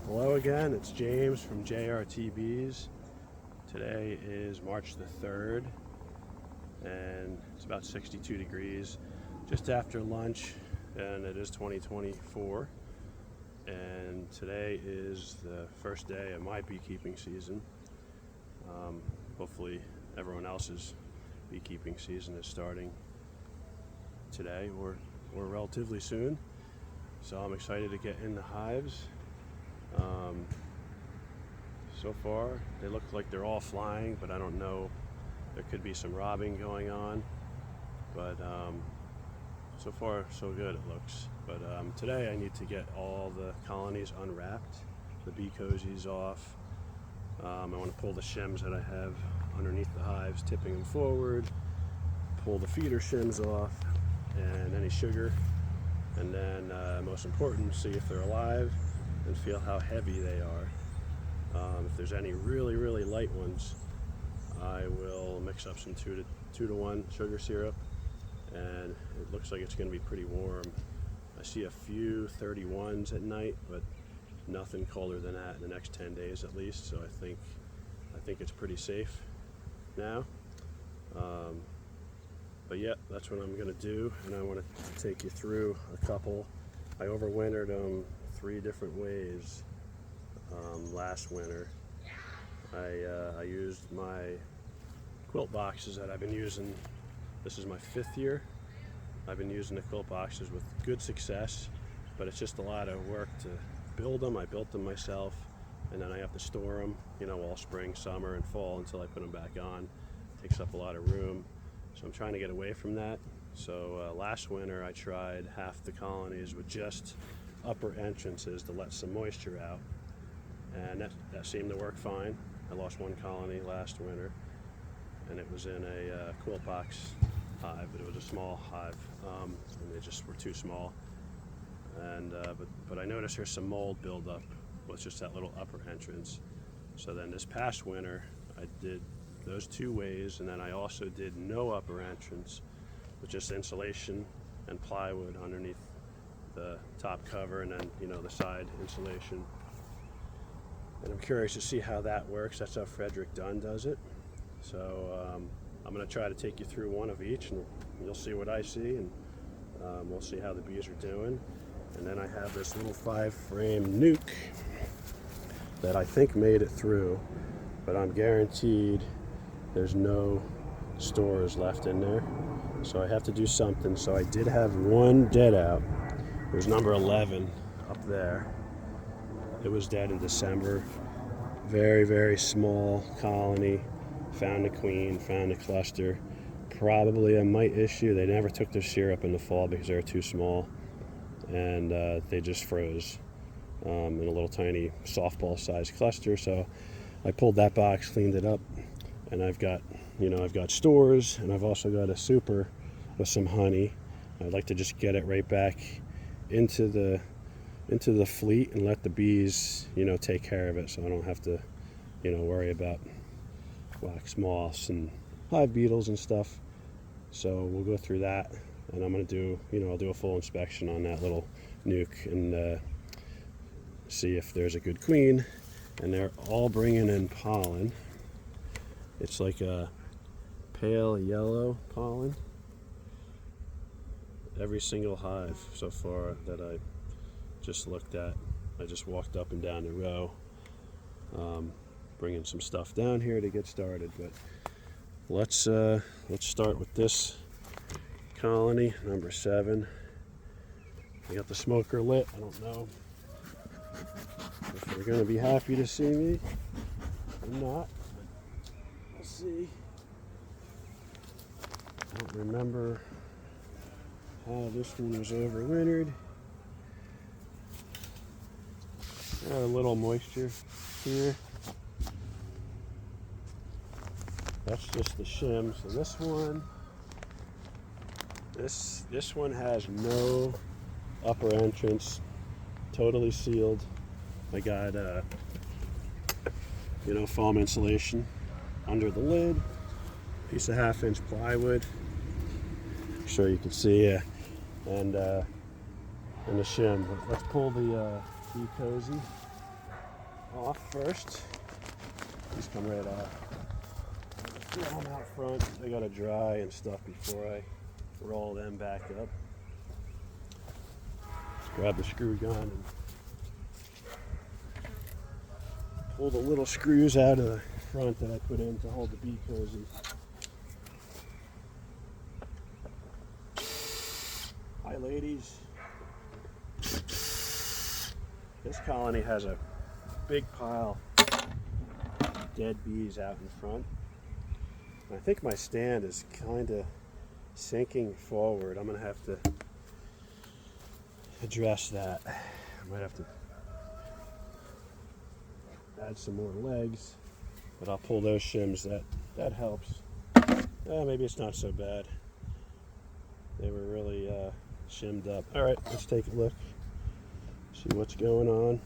Hello again, it's James from JRTBs. Today is March the 3rd and it's about 62 degrees just after lunch, and it is 2024, and today is the first day of my beekeeping season. Hopefully everyone else's beekeeping season is starting today or relatively soon, so I'm excited to get in the hives. So far they look like they're all flying, but I don't know, there could be some robbing going on, but so far so good it looks. But today I need to get all the colonies unwrapped, the bee cozies off. I want to pull the shims that I have underneath the hives, tipping them forward, pull the feeder shims off and any sugar, and then most important, see if they're alive and feel how heavy they are. If there's any really light ones, I will mix up some 2 to 1 sugar syrup, and it looks like it's going to be pretty warm. I see a few 31s at night, but nothing colder than that in the next 10 days at least, so I think it's pretty safe now. But yeah, that's what I'm going to do, and I want to take you through a couple. I overwintered them 3 different ways. Last winter I used my quilt boxes that I've been using. This is my 5th year. I've been using the quilt boxes with good success, but it's just a lot of work to build them. I built them myself, and then I have to store them, all spring, summer, and fall until I put them back on. It takes up a lot of room, so I'm trying to get away from that. So last winter I tried half the colonies with just upper entrances to let some moisture out, and that seemed to work fine. I lost 1 colony last winter, and it was in a quilt box hive, but it was a small hive, and they just were too small. And but I noticed there's some mold buildup with just that little upper entrance. So then this past winter I did those 2 ways, and then I also did no upper entrance with just insulation and plywood underneath the top cover, and then the side insulation. And I'm curious to see how that works. That's how Frederick Dunn does it. So I'm going to try to take you through one of each, and you'll see what I see, and we'll see how the bees are doing. And then I have this little 5-frame nuke that I think made it through, but I'm guaranteed there's no stores left in there, so I have to do something. So I did have 1 dead out. It was number 11 up there. It was dead in December. Very small colony. Found a queen, found a cluster. Probably a mite issue. They never took their syrup in the fall because they were too small, and they just froze in a little tiny softball sized cluster. So I pulled that box, cleaned it up, and I've got stores, and I've also got a super with some honey. I'd like to just get it right back into the fleet and let the bees take care of it, so I don't have to worry about wax moths and hive beetles and stuff. So we'll go through that, and I'm going to do I'll do a full inspection on that little nuke and see if there's a good queen. And they're all bringing in pollen. It's like a pale yellow pollen. Every single hive so far that I just looked at. I just walked up and down the row, bringing some stuff down here to get started. But let's start with this colony, number 7. I got the smoker lit. I don't know if they're going to be happy to see me or not. We'll see. I don't remember how this one was overwintered. A little moisture here. That's just the shims. So this one has no upper entrance, totally sealed. I got foam insulation under the lid, piece of 1/2-inch plywood. I'm sure you can see, and the shim. Let's pull the bee cozy. off first. These come right off. Throw them out front. They gotta dry and stuff before I roll them back up. Just grab the screw gun and pull the little screws out of the front that I put in to hold the bee cozy. Hi ladies. This colony has a big pile of dead bees out in front. I think my stand is kind of sinking forward. I'm going to have to address that. I might have to add some more legs, but I'll pull those shims. That helps. Maybe it's not so bad. They were really shimmed up. All right, let's take a look. See what's going on.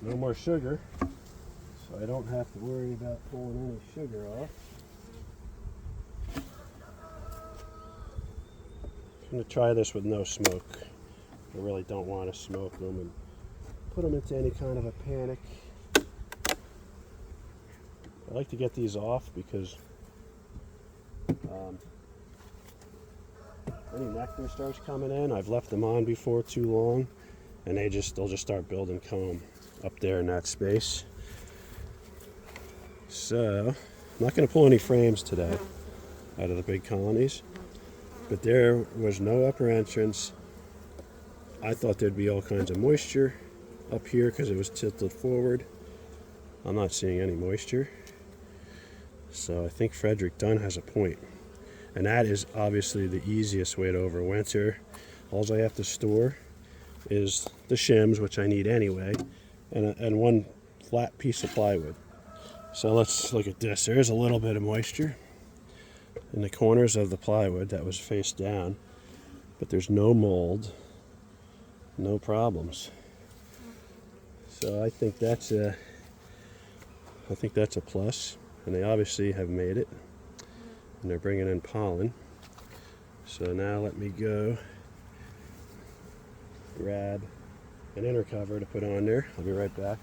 No more sugar, so I don't have to worry about pulling any sugar off. I'm going to try this with no smoke. I really don't want to smoke them and put them into any kind of a panic. I like to get these off because any nectar starts coming in. I've left them on before too long, and they'll just start building comb up there in that space. So I'm not going to pull any frames today out of the big colonies, but there was no upper entrance. I thought there'd be all kinds of moisture up here because it was tilted forward. I'm not seeing any moisture, so I think Frederick Dunn has a point. And that is obviously the easiest way to overwinter. All I have to store is the shims, which I need anyway, and one flat piece of plywood. So let's look at this. There is a little bit of moisture in the corners of the plywood that was face down, but there's no mold, no problems. So I think that's a plus, and they obviously have made it. And they're bringing in pollen. So now let me go grab an inner cover to put on there. I'll be right back.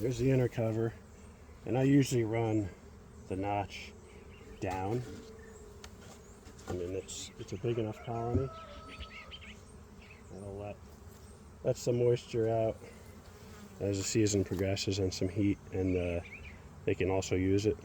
There's the inner cover, and I usually run the notch down. I mean, it's a big enough colony. That'll let some moisture out as the season progresses and some heat, and they can also use it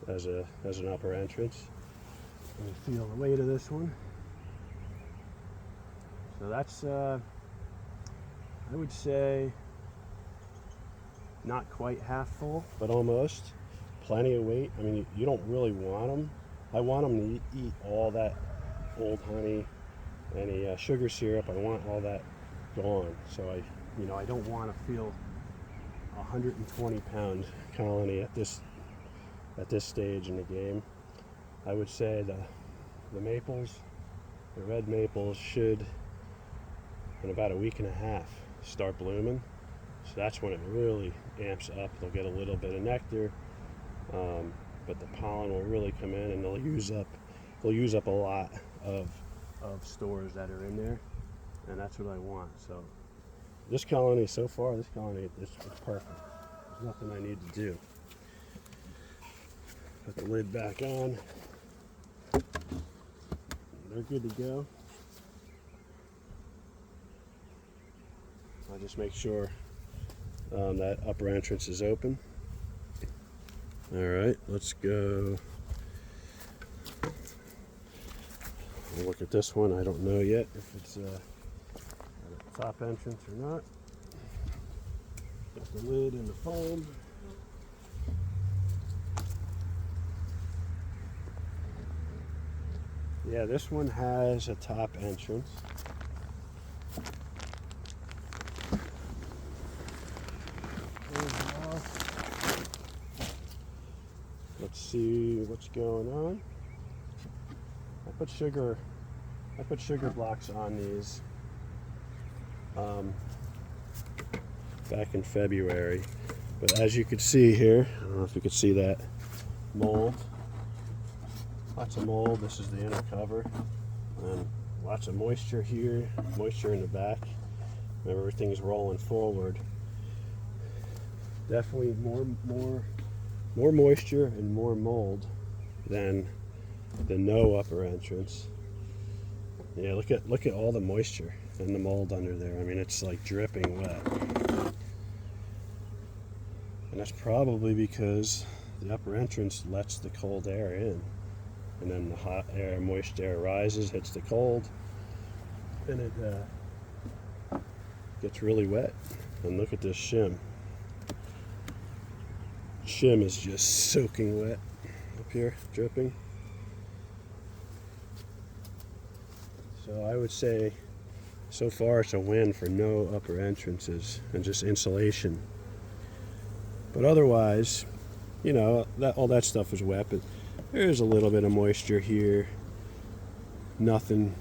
as an upper entrance. Let me feel the weight of this one. So that's I would say not quite half full, but almost. Plenty of weight. I mean, you don't really want them. I want them to eat all that old honey, any sugar syrup. I want all that gone. So I don't want to feel a 120-pound colony at this stage in the game. I would say the maples, the red maples, should in about a week and a half start blooming. So that's when it really amps up. They'll get a little bit of nectar, but the pollen will really come in, and they'll use up a lot of stores that are in there, and that's what I want. So this colony so far, it's perfect. There's nothing I need to do. Put the lid back on. They're good to go. I'll just make sure that upper entrance is open. All right, let's go. We'll look at this one. I don't know yet if it's a top entrance or not. Put the lid in the foam. Yeah, this one has a top entrance. see what's going on. I put sugar blocks on these back in February, but as you can see here, I don't know if you can see that mold. Lots of mold. This is the inner cover, and lots of moisture here, moisture in the back. Everything's rolling forward. Definitely more moisture and more mold than the no upper entrance. Yeah, look at all the moisture and the mold under there. I mean, it's like dripping wet. And that's probably because the upper entrance lets the cold air in. And then the hot air, moist air rises, hits the cold, and it gets really wet. And look at this shim. Shim is just soaking wet up here, dripping. So I would say so far it's a win for no upper entrances and just insulation. But otherwise, you know, all that stuff is wet, but there's a little bit of moisture here. Nothing,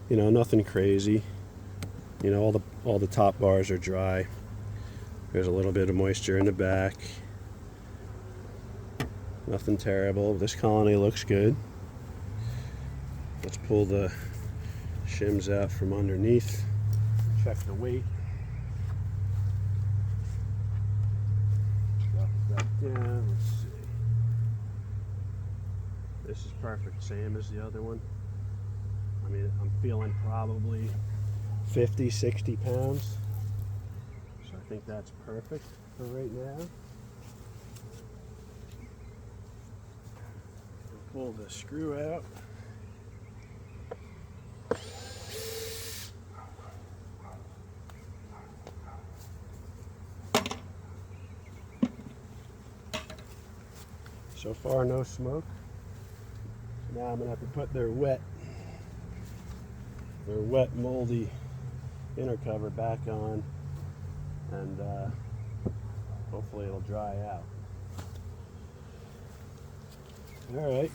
you know, nothing crazy. You know, all the top bars are dry. There's a little bit of moisture in the back. Nothing terrible. This colony looks good. Let's pull the shims out from underneath. Check the weight. Drop it back down. Let's see. This is perfect, same as the other one. I mean, I'm feeling probably 50, 60 pounds. So I think that's perfect for right now. Pull the screw out. So far, no smoke. Now I'm gonna have to put their wet, moldy inner cover back on, and hopefully it'll dry out. All right.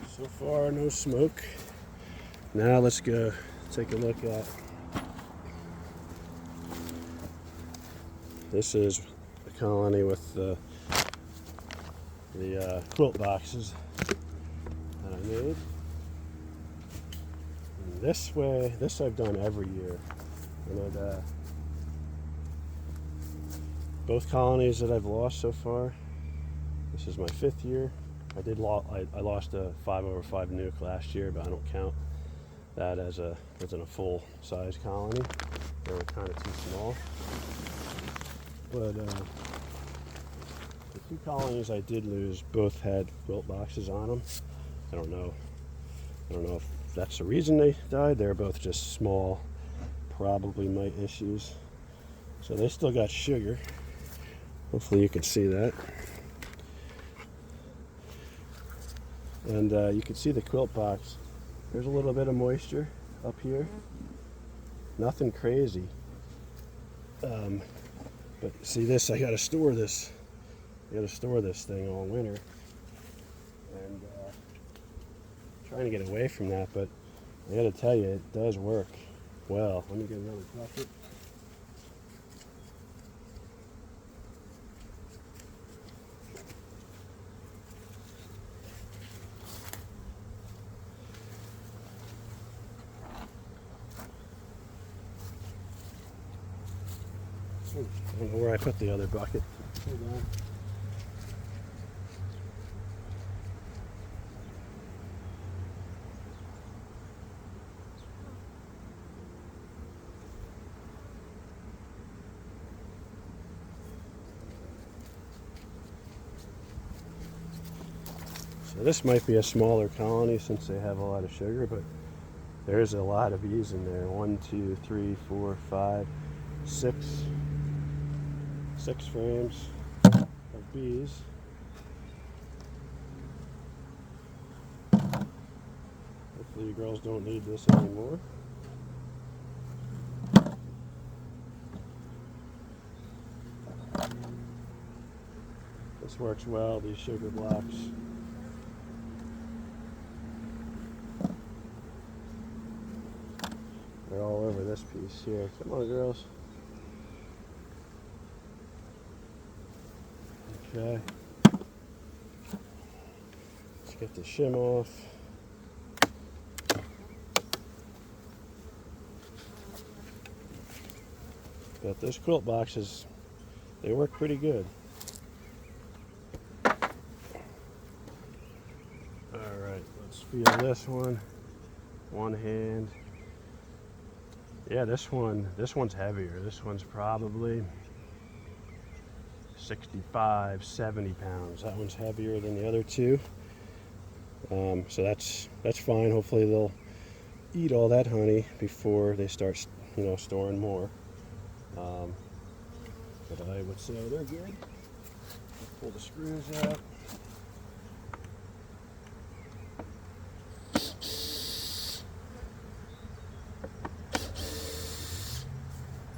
So far, no smoke. Now let's go take a look at. This is a colony with the quilt boxes that I made. And this I've done every year. And both colonies that I've lost so far, this is my 5th year. I lost a 5/5 nuke last year, but I don't count that as a full size colony. They were kind of too small. But the 2 colonies I did lose both had quilt boxes on them. I don't know if that's the reason they died. They're both just small, probably mite issues. So they still got sugar. Hopefully you can see that. And you can see the quilt box. There's a little bit of moisture up here. Nothing crazy. But see this, I gotta store this. I gotta store this thing all winter. And trying to get away from that, but I gotta tell you, it does work well. Let me get another bucket. I don't know where I put the other bucket. Hold on. So this might be a smaller colony since they have a lot of sugar, but there's a lot of bees in there. 1, 2, 3, 4, 5, 6 frames of bees. Hopefully you girls don't need this anymore. This works well, these sugar blocks. They're all over this piece here. Come on, girls. Okay. Let's get the shim off. But those quilt boxes, they work pretty good. Alright, let's feel this one. One hand. Yeah, this one's heavier. This one's probably 65, 70 pounds. That one's heavier than the other two. So that's fine. Hopefully they'll eat all that honey before they start, storing more. But I would say they're good. Let's pull the screws out.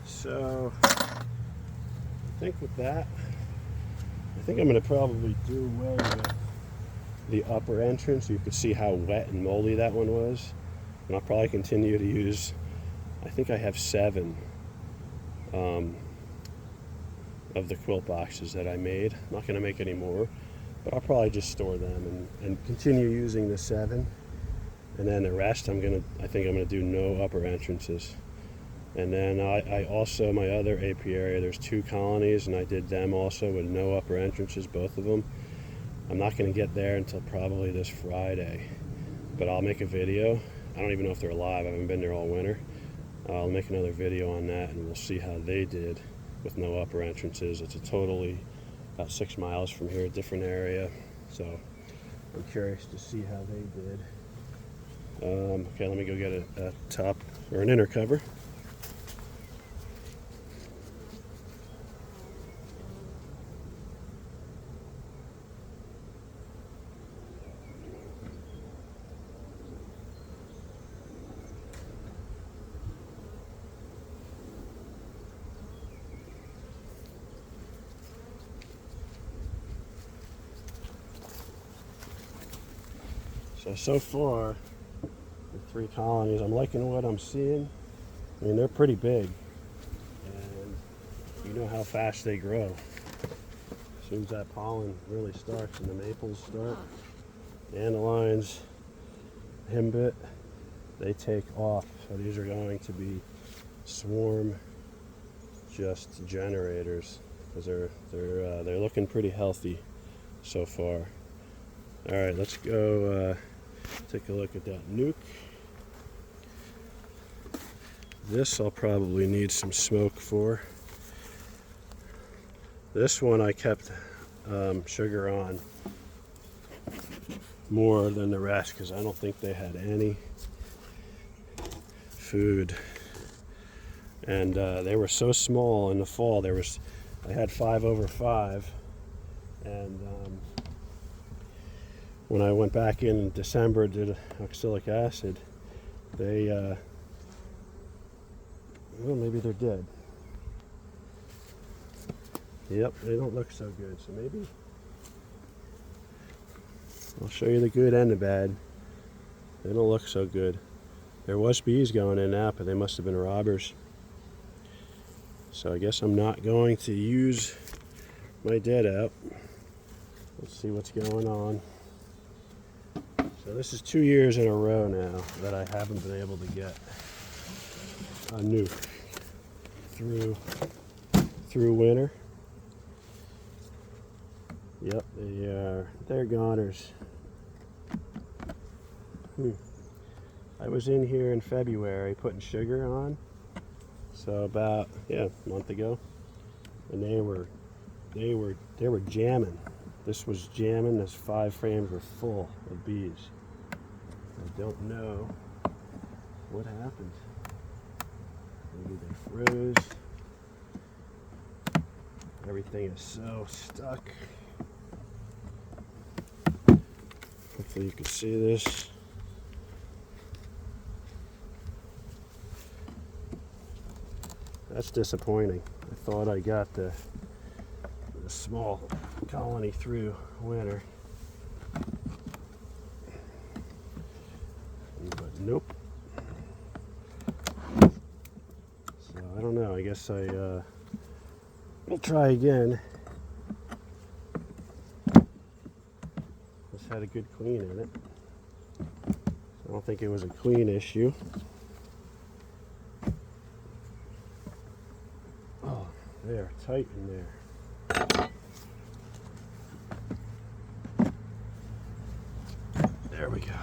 So I think with that, I think I'm going to probably do away with the upper entrance. You could see how wet and moldy that one was. And I'll probably continue to use, I think I have 7 of the quilt boxes that I made. I'm not going to make any more, but I'll probably just store them and continue using the 7. And then the rest I think I'm going to do no upper entrances. And then I also, my other apiary, there's 2 colonies, and I did them also with no upper entrances, both of them. I'm not going to get there until probably this Friday, but I'll make a video. I don't even know if they're alive. I haven't been there all winter. I'll make another video on that, and we'll see how they did with no upper entrances. It's a totally about 6 miles from here, a different area. So I'm curious to see how they did. Okay, let me go get a top or an inner cover. So far, the 3 colonies, I'm liking what I'm seeing. I mean, they're pretty big, and you know how fast they grow. As soon as that pollen really starts and the maples start, dandelions, himbit, they take off. So these are going to be swarm just generators, because they're looking pretty healthy so far. All right, let's go take a look at that nuke. This I'll probably need some smoke for. This one I kept sugar on more than the rest because I don't think they had any food. And they were so small in the fall. I had 5 over 5, and when I went back in December, did oxalic acid, they, well, maybe they're dead. Yep, they don't look so good. So maybe I'll show you the good and the bad. They don't look so good. There was bees going in that, but they must have been robbers. So I guess I'm not going to use my dead out. Let's see what's going on. So this is 2 years in a row now that I haven't been able to get a nuke through winter. Yep, they're goners. I was in here in February putting sugar on, so about a month ago, and they were jamming. This was jamming. Those 5 frames were full of bees. I don't know what happened. Maybe they froze. Everything is so stuck. Hopefully you can see this. That's disappointing. I thought I got the small colony through winter. But nope. So I don't know. I guess I will try again. This had a good queen in it. I don't think it was a queen issue. Oh, they're tight in there. There we go.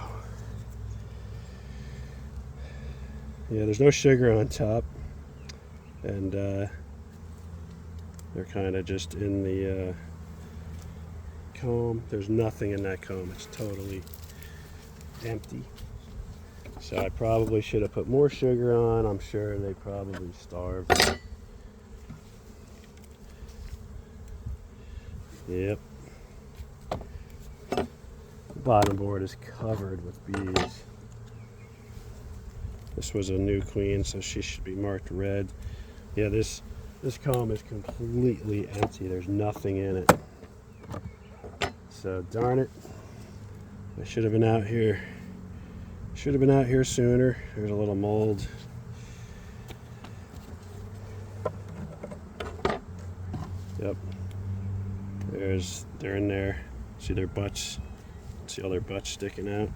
Yeah, there's no sugar on top, and they're kind of just in the comb. There's nothing in that comb. It's totally empty. So I probably should have put more sugar on. I'm sure they probably starved. Yep. The bottom board is covered with bees. This was a new queen, so she should be marked red. Yeah, this comb is completely empty. There's nothing in it. So darn it. I should have been out here. Should have been out here sooner. There's a little mold. Yep. They're in there. See their butts. See all their butts sticking out.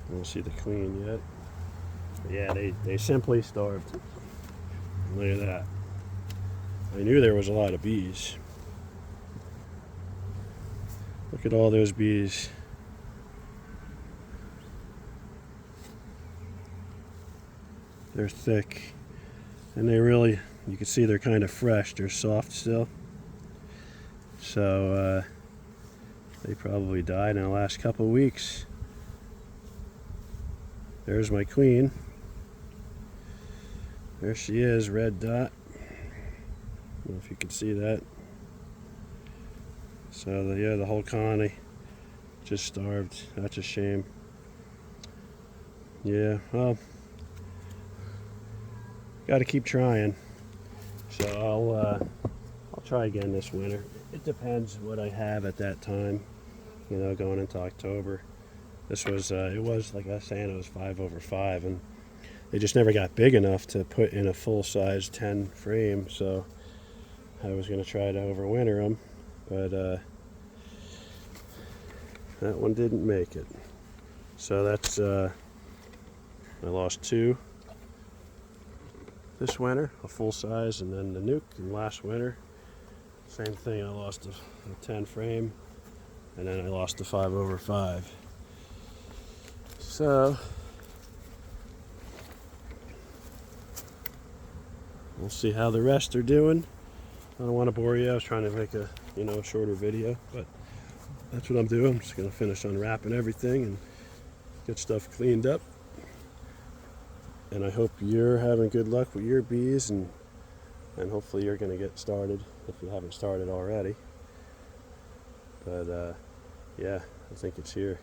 I don't see the queen yet. But yeah, they simply starved. Look at that. I knew there was a lot of bees. Look at all those bees. They're thick, and they really, you can see they're kind of fresh. They're soft still. So they probably died in the last couple of weeks. There's my queen. There she is, red dot. I don't know if you can see that. So yeah, the whole colony just starved. That's a shame. Yeah, well, got to keep trying. So I'll try again this winter. It depends what I have at that time. You know, going into October. This was it was, like I was saying, it was 5/5, and they just never got big enough to put in a full-size 10 frame. So I was going to try to overwinter them, but that one didn't make it. So that's I lost 2 this winter, a full size, and then the nuke. And last winter, same thing. I lost a 10 frame, and then I lost the 5/5. So we'll see how the rest are doing. I don't want to bore you. I was trying to make a shorter video, but that's what I'm doing. I'm just going to finish unwrapping everything and get stuff cleaned up. And I hope you're having good luck with your bees, and hopefully you're going to get started if you haven't started already. But yeah, I think it's here.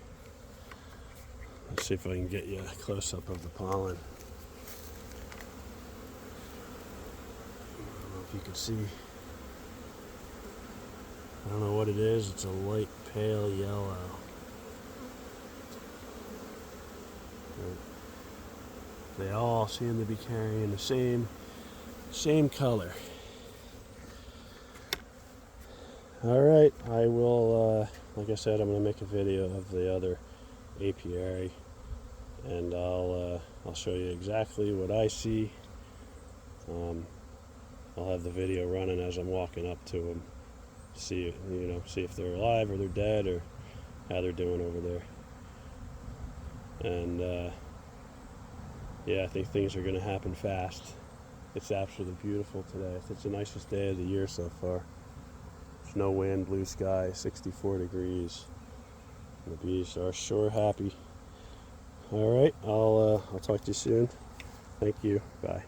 Let's see if I can get you a close-up of the pollen. I don't know if you can see. I don't know what it is. It's a light pale yellow. They all seem to be carrying the same color. All right, I will. Like I said, I'm going to make a video of the other apiary, and I'll show you exactly what I see. I'll have the video running as I'm walking up to them. See if they're alive or they're dead or how they're doing over there. And yeah, I think things are going to happen fast. It's absolutely beautiful today. It's the nicest day of the year so far. There's no wind, blue sky, 64 degrees. And the bees are sure happy. All right, I'll talk to you soon. Thank you. Bye.